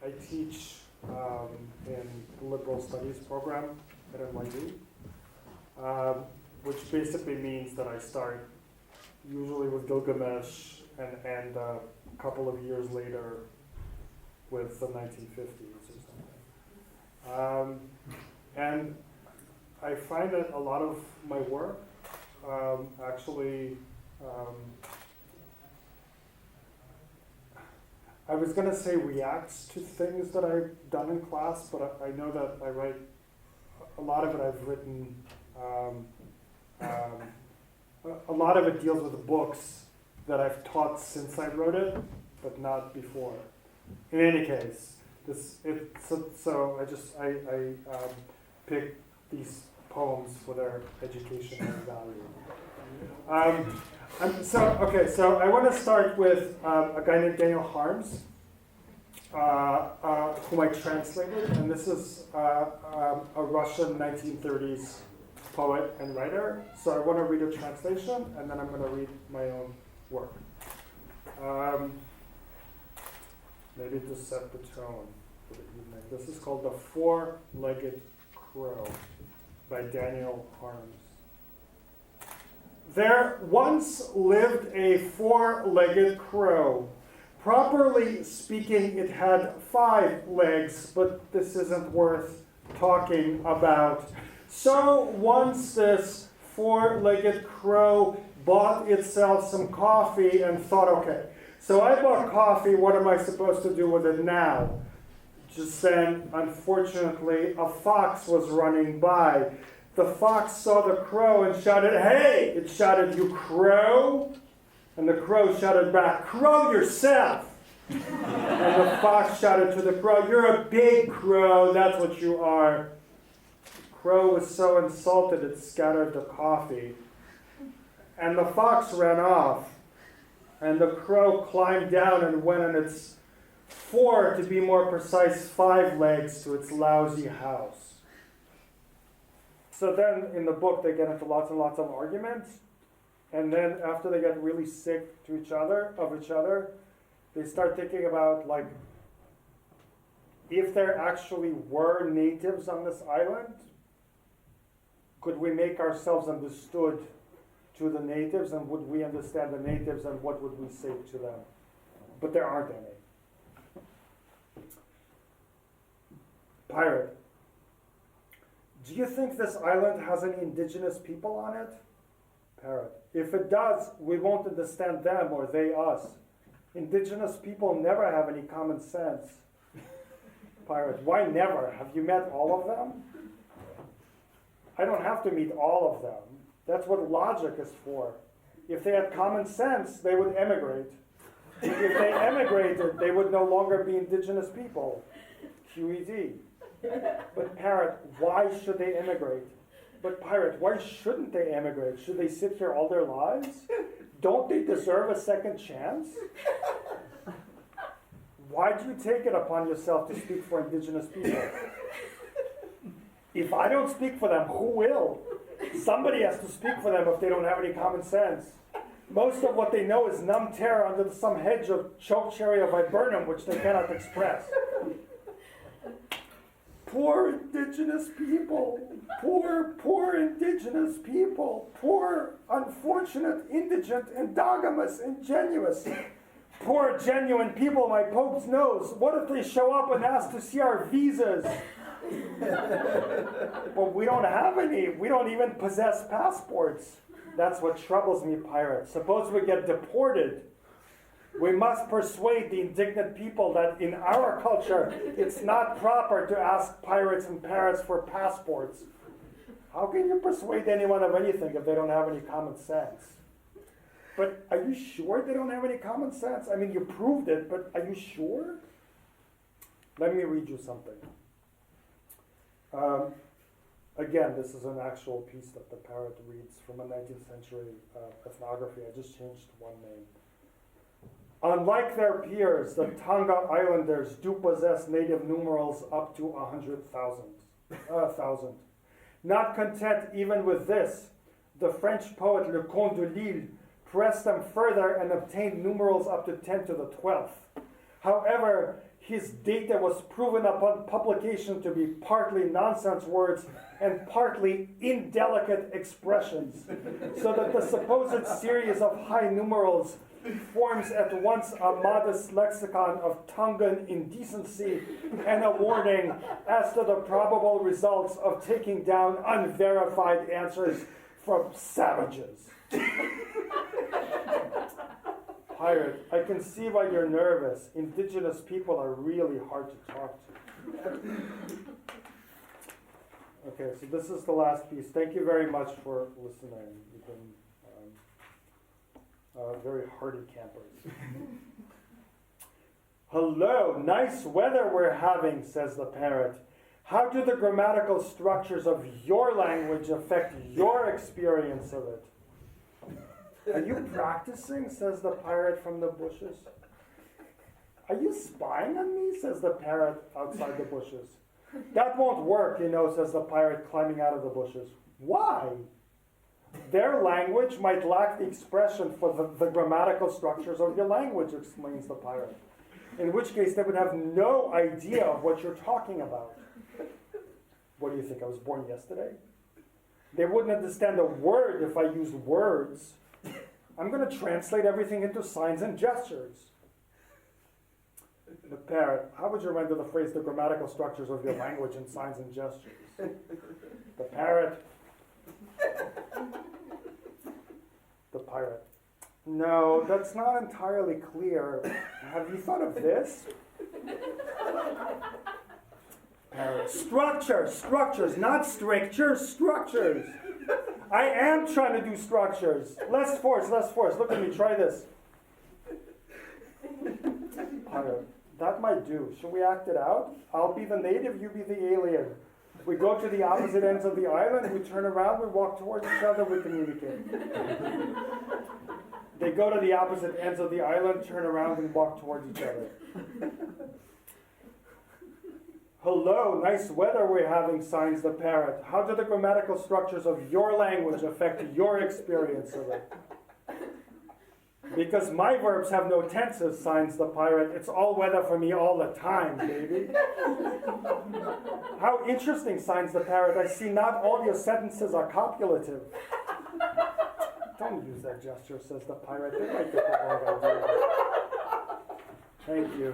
I teach in the liberal studies program at NYU, which basically means that I start usually with Gilgamesh and end a couple of years later with the 1950s or something. And I find that a lot of my work actually, I was going to say reacts to things that I've done in class, but I know that I write, a lot of it I've written, a lot of it deals with books that I've taught since I wrote it, but not before. In any case, so I pick these poems for their educational value. So I want to start with a guy named Daniel Harms, whom I translated, and this is a Russian 1930s poet and writer. So I want to read a translation, and then I'm going to read my own work. Maybe to set the tone for the evening. This is called The Four-Legged Crow by Daniel Harms. There once lived a four-legged crow. Properly speaking, it had 5 legs, but this isn't worth talking about. So once this four-legged crow bought itself some coffee and thought, okay, so I bought coffee, what am I supposed to do with it now? Just then, unfortunately, a fox was running by. The fox saw the crow and shouted, "Hey!" It shouted, "You crow!" And the crow shouted back, "Crow yourself!" And the fox shouted to the crow, "You're a big crow, that's what you are." The crow was so insulted it scattered the coffee. And the fox ran off. And the crow climbed down and went on its 4, to be more precise, 5 legs to its lousy house. So then in the book they get into lots and lots of arguments. And then after they get really sick of each other, they start thinking about, like, if there actually were natives on this island, could we make ourselves understood to the natives, and would we understand the natives, and what would we say to them? But there aren't any. Pirate. Do you think this island has any indigenous people on it? Parrot. If it does, we won't understand them or they us. Indigenous people never have any common sense. Pirate. Why never? Have you met all of them? I don't have to meet all of them. That's what logic is for. If they had common sense, they would emigrate. If they emigrated, they would no longer be indigenous people. QED. But Parrot, why should they emigrate? But Pirate, why shouldn't they emigrate? Should they sit here all their lives? Don't they deserve a second chance? Why do you take it upon yourself to speak for indigenous people? If I don't speak for them, who will? Somebody has to speak for them if they don't have any common sense. Most of what they know is numb terror under some hedge of chokecherry or viburnum, which they cannot express. Poor indigenous people. Poor indigenous people. Poor, unfortunate, indigent, endogamous, ingenuous. Poor, genuine people, my Pope's nose. What if they show up and ask to see our visas? But we don't have any. We don't even possess passports. That's what troubles me, Pirate. Suppose we get deported. We must persuade the indignant people that in our culture, it's not proper to ask pirates and parrots for passports. How can you persuade anyone of anything if they don't have any common sense? But are you sure they don't have any common sense? I mean, you proved it, but are you sure? Let me read you something. Again, this is an actual piece that the parrot reads from a 19th century ethnography. I just changed one name. Unlike their peers, the Tonga Islanders do possess native numerals up to 100,000. Not content even with this, the French poet Le Comte de Lille pressed them further and obtained numerals up to 10 to the 12th. However, his data was proven upon publication to be partly nonsense words and partly indelicate expressions, so that the supposed series of high numerals forms at once a modest lexicon of Tongan indecency and a warning as to the probable results of taking down unverified answers from savages. Pirate, I can see why you're nervous. Indigenous people are really hard to talk to. Okay, so this is the last piece. Thank you very much for listening. You've been very hardy campers. Hello, nice weather we're having, says the parrot. How do the grammatical structures of your language affect your experience of it? Are you practicing, says the parrot from the bushes. Are you spying on me, says the parrot outside the bushes. That won't work, says the pirate climbing out of the bushes. Why? Their language might lack the expression for the grammatical structures of your language, explains the pirate. In which case they would have no idea of what you're talking about. What do you think, I was born yesterday? They wouldn't understand a word if I used words. I'm going to translate everything into signs and gestures. The parrot, how would you render the phrase, the grammatical structures of your language in signs and gestures? The parrot. The pirate. No, that's not entirely clear. Have you thought of this? Parrot. Structures, not strictures, structures. I am trying to do structures. Less force. Look at me, try this. Pirate. That might do. Should we act it out? I'll be the native, you be the alien. We go to the opposite ends of the island, we turn around, we walk towards each other, we communicate. They go to the opposite ends of the island, turn around, and walk towards each other. Hello, nice weather we're having, signs the parrot. How do the grammatical structures of your language affect your experience of it? Because my verbs have no tenses, signs the pirate. It's all weather for me all the time, baby. How interesting, signs the parrot. I see not all your sentences are copulative. Don't use that gesture, says the pirate. They might get the wrong idea. Thank you.